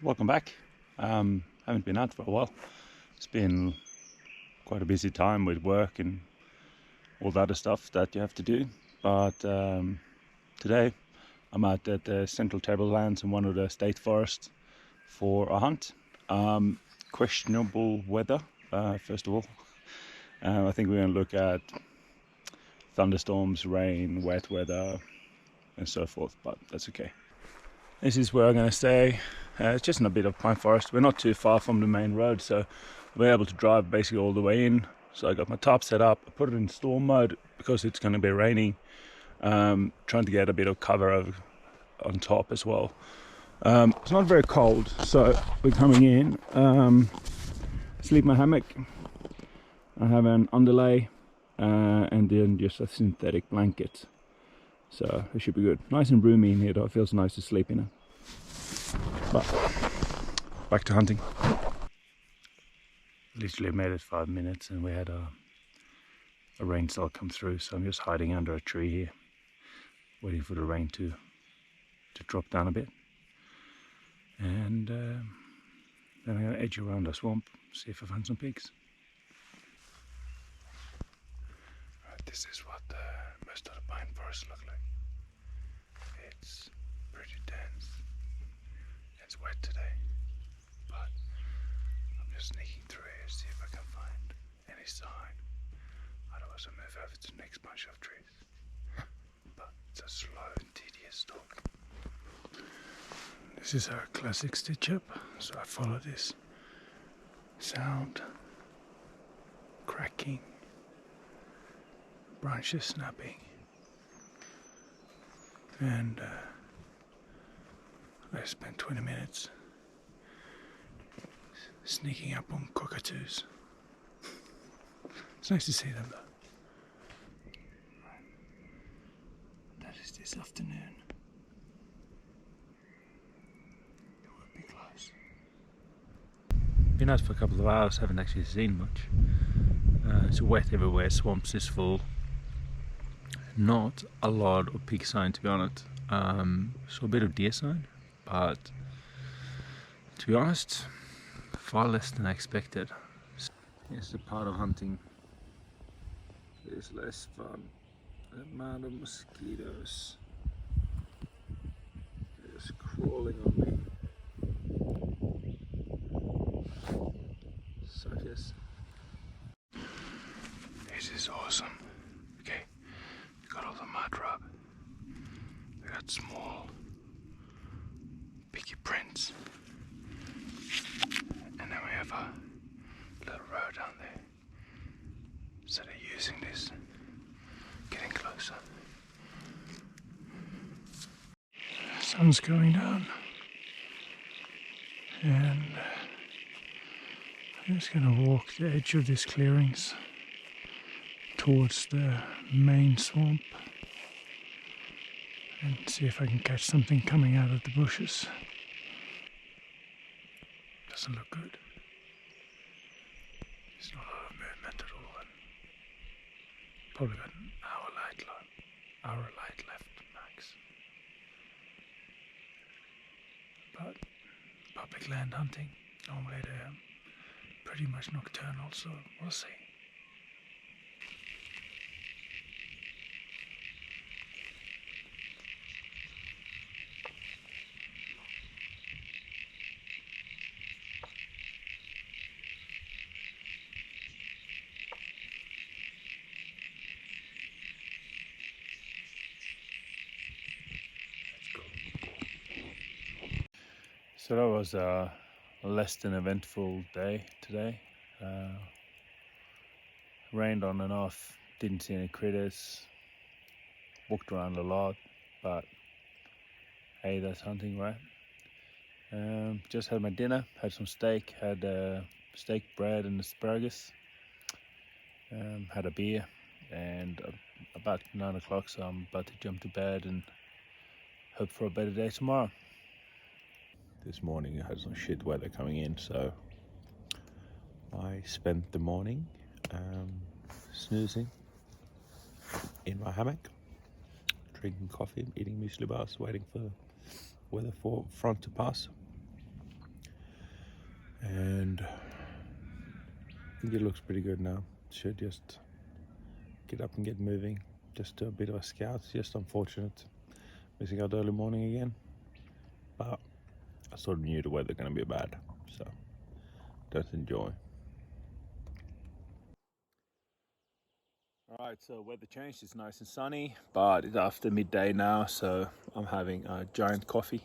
Welcome back. Haven't been out for a while. It's been quite a busy time with work and all the other stuff that you have to do. But today I'm out at the Central Tablelands in one of the state forests for a hunt. Questionable weather, first of all. I think we're going to look at thunderstorms, rain, wet weather, and so forth, but that's okay. This is where I'm going to stay. It's just in a bit of pine forest. We're not too far from the main road, so we're able to drive basically all the way in. So I got my tarp set up, I put it in storm mode because it's going to be raining. Trying to get a bit of cover on top as well. It's not very cold, so we're coming in. Sleep my hammock. I have an underlay and then just a synthetic blanket. So it should be good. Nice and roomy in here though, it feels nice to sleep in it. But back to hunting. Literally made it 5 minutes and we had a rain cell come through, so I'm just hiding under a tree here, waiting for the rain to drop down a bit. And then I'm going to edge around the swamp, see if I find some pigs. Right, this is what most of the pine forests look like. It's pretty dense. It's wet today, but I'm just sneaking through here to see if I can find any sign. Otherwise I'll move over to the next bunch of trees. But it's a slow and tedious stalk. This is our classic stitch up, so I follow this sound, cracking, branches snapping, and I spent 20 minutes sneaking up on cockatoos. It's nice to see them though. That is this afternoon. It would be close. Been out for a couple of hours, haven't actually seen much. It's wet everywhere, swamps is full. Not a lot of pig sign to be honest. So a bit of deer sign, but to be honest, far less than I expected. Here's the part of hunting is less fun. The amount of mosquitoes just crawling on me. Suckers. This is awesome. Okay, we got all the mud rub. We got small picky prints. And then we have a little road down there. So they're using this, getting closer. The sun's going down. And I'm just going to walk the edge of these clearings towards the main swamp and see if I can catch something coming out of the bushes. Doesn't look good. There's not a lot of movement at all, and probably got an hour light left max. But public land hunting, normally they're pretty much nocturnal, so we'll see. So that was a less than eventful day today. Rained on and off, didn't see any critters, walked around a lot, but hey, that's hunting, right? Just had my dinner, had some steak, had steak, bread and asparagus, had a beer, and about 9 o'clock, so I'm about to jump to bed and hope for a better day tomorrow. This morning I had some shit weather coming in, so I spent the morning snoozing in my hammock, drinking coffee, eating muesli bars, waiting for the weather front to pass. And I think it looks pretty good now. Should just get up and get moving. Just do a bit of a scout. It's just unfortunate missing out early morning again. But I sort of knew the weather gonna be bad, so let's enjoy. Alright, so weather changed, it's nice and sunny, but it's after midday now, so I'm having a giant coffee.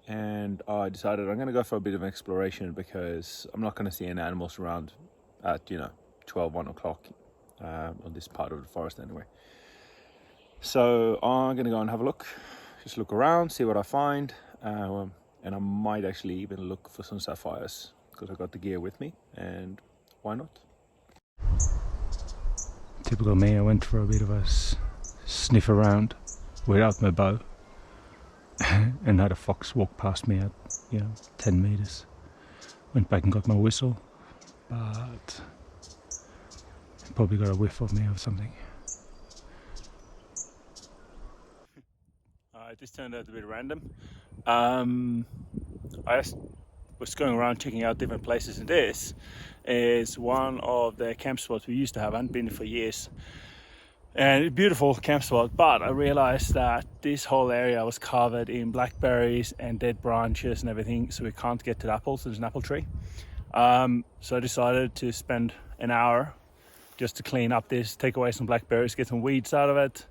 And I decided I'm going to go for a bit of exploration because I'm not going to see any animals around at 12, 1 o'clock on this part of the forest anyway. So I'm going to go and have a look, just look around, see what I find, and I might actually even look for some sapphires because I got the gear with me, and why not? Typical me, I went for a bit of a sniff around without my bow. And had a fox walk past me at 10 meters. Went back and got my whistle, but probably got a whiff of me or something. This turned out a bit random. I was going around checking out different places, and this is one of the camp spots we used to have. I hadn't been for years. And a beautiful camp spot, but I realized that this whole area was covered in blackberries and dead branches and everything, so we can't get to the apples. There's an apple tree. So I decided to spend an hour just to clean up this, take away some blackberries, get some weeds out of it,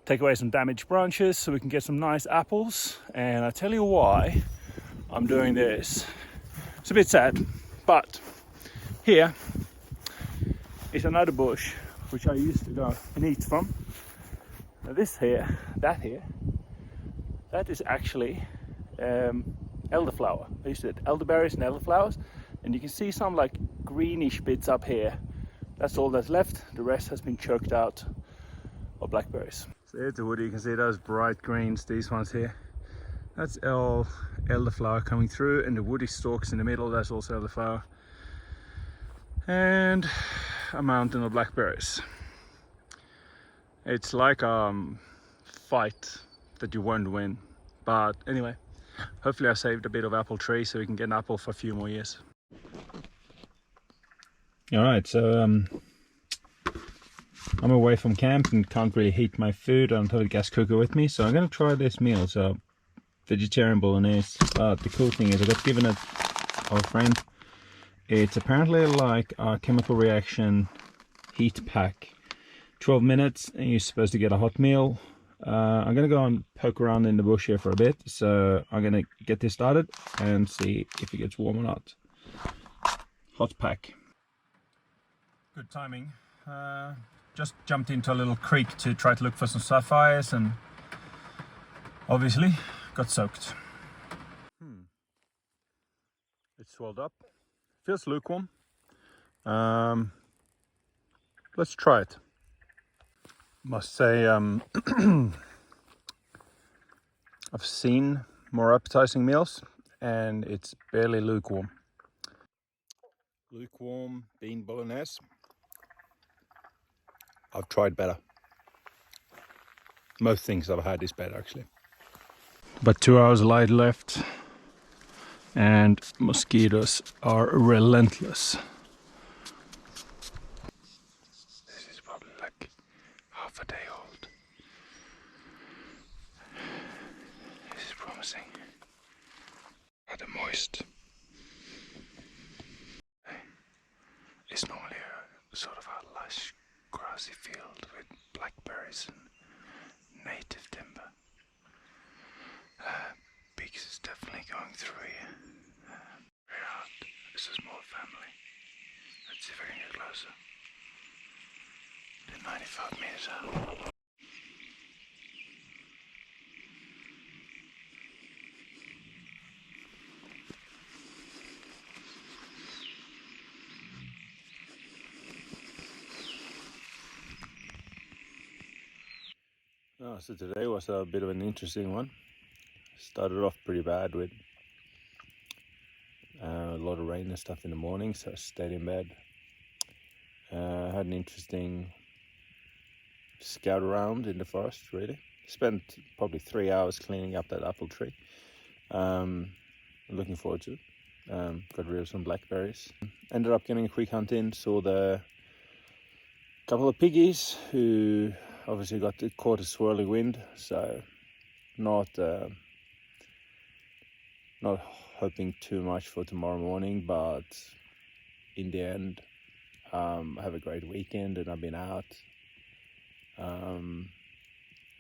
take away some damaged branches so we can get some nice apples. And I tell you why I'm doing this. It's a bit sad, but here is another bush which I used to go and eat from. Now that is actually elderflower. I used to eat elderberries and elderflowers, and you can see some like greenish bits up here. That's all that's left. The rest has been choked out of blackberries. So here's the wood. You can see those bright greens, these ones here. That's elderflower coming through, and the woody stalks in the middle, that's also elderflower. And a mountain of blackberries. It's like a fight that you won't win, but anyway, hopefully I saved a bit of apple tree so we can get an apple for a few more years. All right, so I'm away from camp and can't really heat my food. I don't have a gas cooker with me, so I'm gonna try this meal. So vegetarian bolognese, but the cool thing is I got given it by a friend. It's apparently like a chemical reaction heat pack. 12 minutes and you're supposed to get a hot meal. I'm gonna go and poke around in the bush here for a bit, so I'm gonna get this started and see if it gets warm or not. Hot pack. Good timing. Just jumped into a little creek to try to look for some sapphires and obviously got soaked. It's swelled up. Feels lukewarm. Let's try it. Must say I've seen more appetizing meals and it's barely lukewarm. Lukewarm bean bolognese. I've tried better. Most things I've had is better actually. But 2 hours light left and mosquitoes are relentless. This is probably like half a day old. This is promising. Rather moist. It's normally a sort of a lush grassy field with blackberries and native timber. Beaks is definitely going through here. Very hard. It's a small family. Let's see if I can get closer. They're 95 meters out. So today was a bit of an interesting one. Started off pretty bad with a lot of rain and stuff in the morning, so I stayed in bed. Had an interesting scout around in the forest, really. Spent probably 3 hours cleaning up that apple tree. Looking forward to it. got rid of some blackberries. Ended up getting a quick hunt in, saw the couple of piggies who obviously caught a swirling wind, so not hoping too much for tomorrow morning, but in the end I have a great weekend and I've been out, and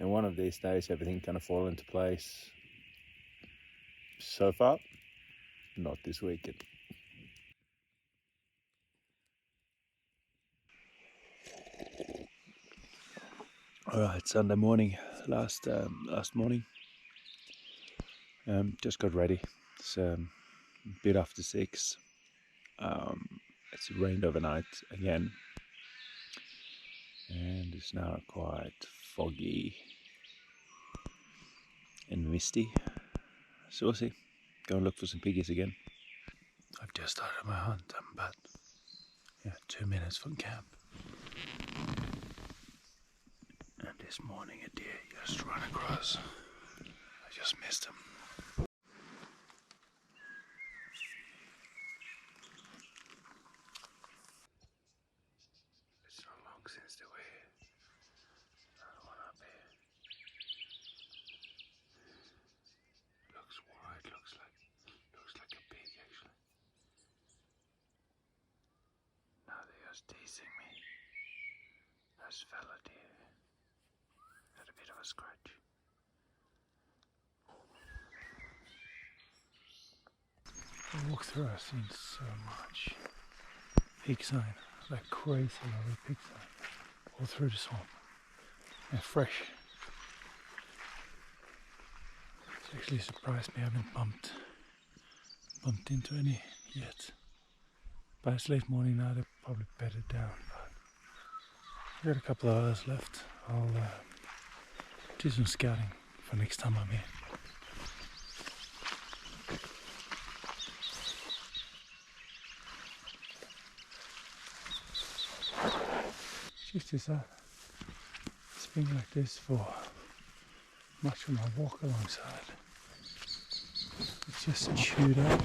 one of these days everything kind of fall into place. So far, not this weekend. All right, Sunday morning, last morning. Just got ready. It's a bit after 6. It's rained overnight again, and it's now quite foggy and misty. So we'll see. Go and look for some piggies again. I've just started my hunt. I'm about 2 minutes from camp. And this morning a deer just ran across. I just missed him. It's not long since there were another one up here. Looks white, looks like a pig actually. Now they're just teasing me. Those fella deer had a bit of a scratch. I walk through, I've seen so much pig sign, like crazy lovely pig sign, all through the swamp. And fresh. It's actually surprised me I haven't bumped into any yet. But it's late morning now, they're probably bedded down. But I've got a couple of hours left. I'll do some scouting for next time I'm here. Check this out. It's been like this for much of my walk alongside. It's just chewed up.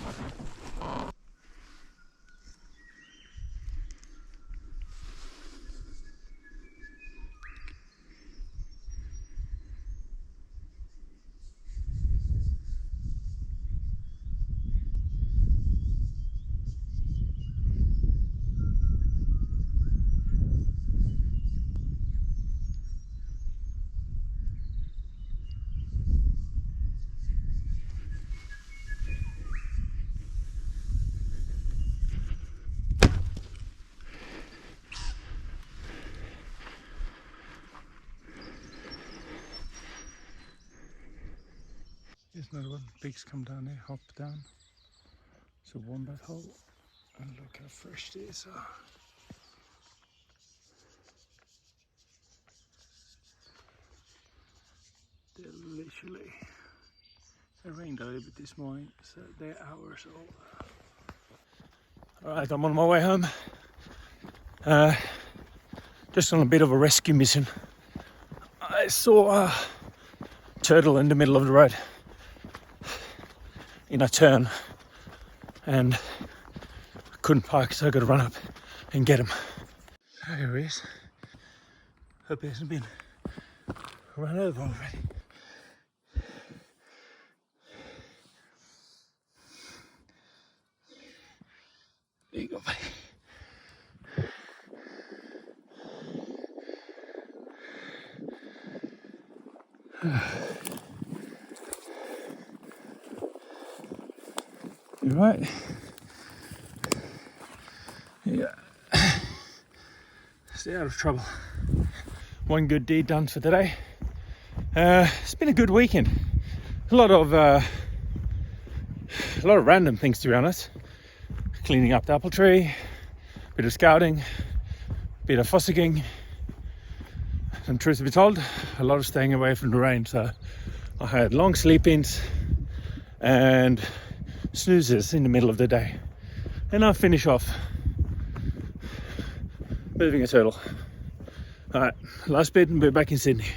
Here's another one. Pigs come down there, hop down. It's a wombat hole. And look how fresh these are. They're literally, it rained a little bit this morning, so they're hours old. Alright, I'm on my way home. Just on a bit of a rescue mission. I saw a turtle in the middle of the road in a turn, and I couldn't park, so I got to run up and get him. There he is. Hope he hasn't been run over already. There you go, buddy. You right? Yeah. Stay out of trouble. One good deed done for today. It's been a good weekend. A lot of random things, to be honest. Cleaning up the apple tree, bit of scouting, bit of fossicking, and truth to be told, a lot of staying away from the rain. So I had long sleep-ins and snoozes in the middle of the day, and I'll finish off moving a turtle. Alright, last bit and we're back in Sydney.